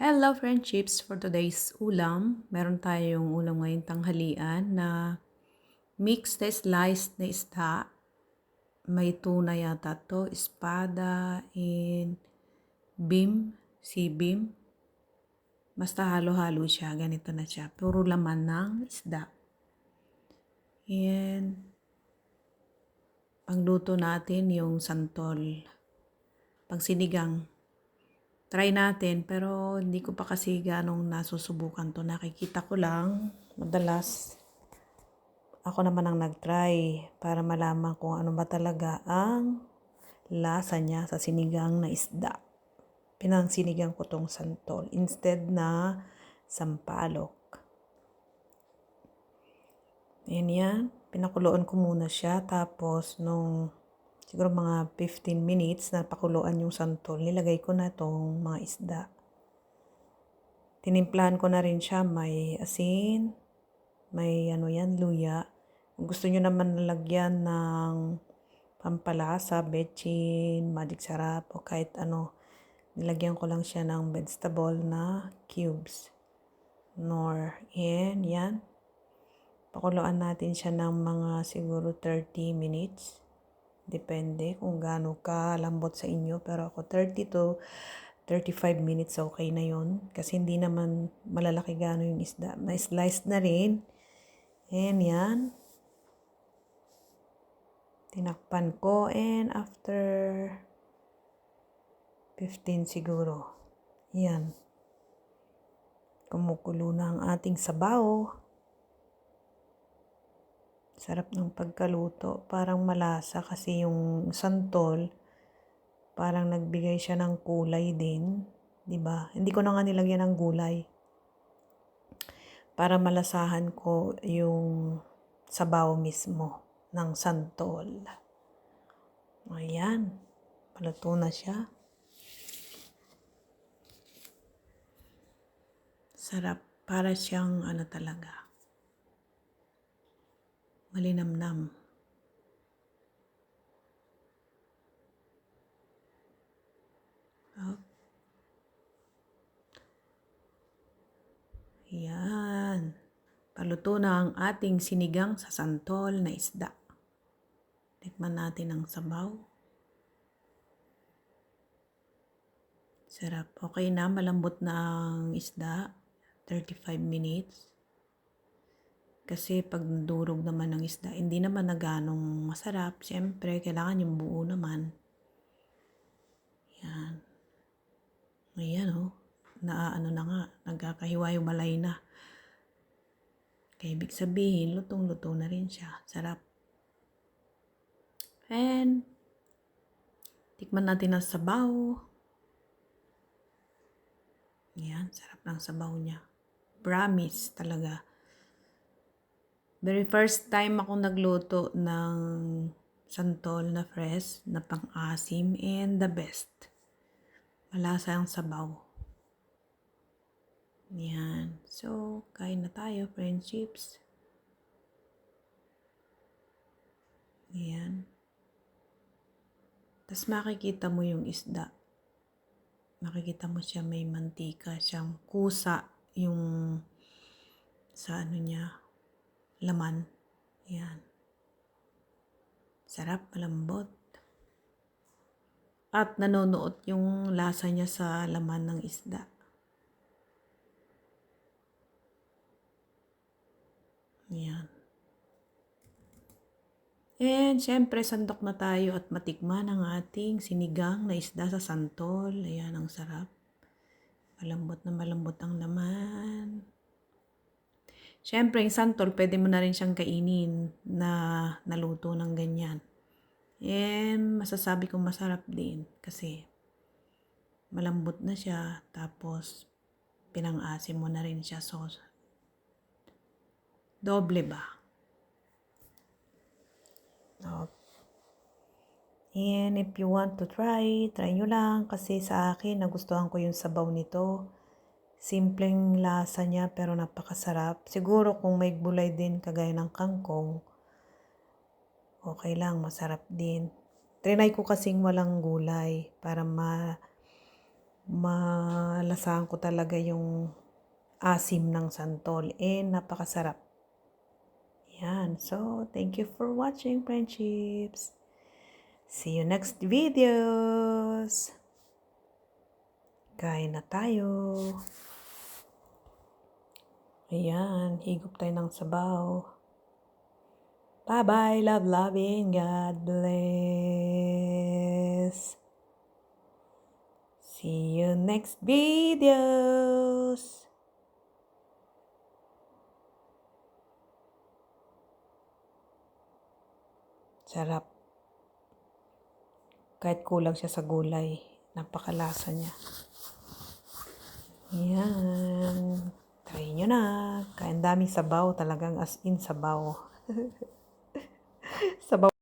Hello friendships! For today's ulam, meron tayong ulam ngayong tanghalian na mixed na sliced na isda. May tuna yata to, espada, and beam, sea beam. Basta halo-halo siya, ganito na siya. Puro laman ng isda. And pangluto natin yung santol. Pang sinigang. Try natin, pero hindi ko pa kasi ganong nasusubukan to. Nakikita ko lang, madalas ako naman ang nag-try para malaman kung ano ba talaga ang lasa niya sa sinigang na isda. Pinangsinigang ko tong santol instead na sampalok. Ayan yan. Pinakuloan ko muna siya. Tapos nung siguro mga 15 minutes na pakuluan yung santol, nilagay ko na tong mga isda. Tinimplahan ko na rin siya. May asin, may luya. Kung gusto nyo naman nalagyan ng pampalasa, bechin, magic sarap, o kahit ano, nilagyan ko lang siya ng vegetable na cubes. And yan. Pakuluan natin siya ng mga siguro 30 minutes. Depende kung gaano ka lambot sa inyo. Pero ako 30 to 35 minutes okay na yon. Kasi hindi naman malalaki gaano yung isda. Na-slice na rin. And yan. Tinakpan ko and after 15 siguro. Yan. Kumukulo na ang ating sabaw. Sarap ng pagkaluto. Parang malasa kasi yung santol, parang nagbigay siya ng kulay din. 'Di ba? Hindi ko na nga nilagyan ng gulay. Para malasahan ko yung sabaw mismo ng santol. Ayan. Paluto na siya. Sarap. Para siyang talaga. Malinamnam. Oh. Ayan. Paluto na ang ating sinigang sa santol na isda. Tikman natin ang sabaw. Sarap. Okay na. Malambot na ang isda. 35 minutes. Kasi pag durog naman ng isda, hindi naman na ganong masarap. Siyempre, kailangan yung buo naman. Yan. Ayan na nga. Nagkakahiwa-hiwalay na. Kaya ibig sabihin, lutong-luto na rin siya. Sarap. And, tikman natin ang sabaw. Yan, sarap ng sabaw niya. Promise talaga. Very first time ako nagluto ng santol na fresh, na pang-asim, and the best. Malasa ang sabaw. Yan. So, kain na tayo, friendships. Yan. Tapos makikita mo yung isda. Makikita mo siya may mantika, siyang kusa yung sa niya, laman. Yan. Sarap, malambot. At nanonood yung lasa niya sa laman ng isda. Yan. And syempre, sandok na tayo at matikman ang ating sinigang na isda sa santol. Ayan, ang sarap. Malambot na malambot ang laman. Syempre, yung santol, pwede mo na rin siyang kainin na naluto ng ganyan. And masasabi kong masarap din kasi malambot na siya. Tapos, pinang-asim mo na rin siya. So, doble ba? And if you want to try nyo lang. Kasi sa akin, nagustuhan ko yung sabaw nito. Simpleng lasa niya pero napakasarap. Siguro kung may gulay din kagaya ng kangkong, okay lang, masarap din. Trinay ko kasing walang gulay para Nalasahan ko talaga yung asim ng santol. Napakasarap. Yan. So, thank you for watching, friendships. See you next videos. Kain na tayo. Ayan. Higop tayo ng sabaw. Bye-bye. Love, loving. God bless. See you next videos. Sarap. Kahit kulang siya sa gulay. Napakalasa niya. Yan. Try nyo na. Kaya ang daming sabaw. Talagang as in sabaw. Sabaw.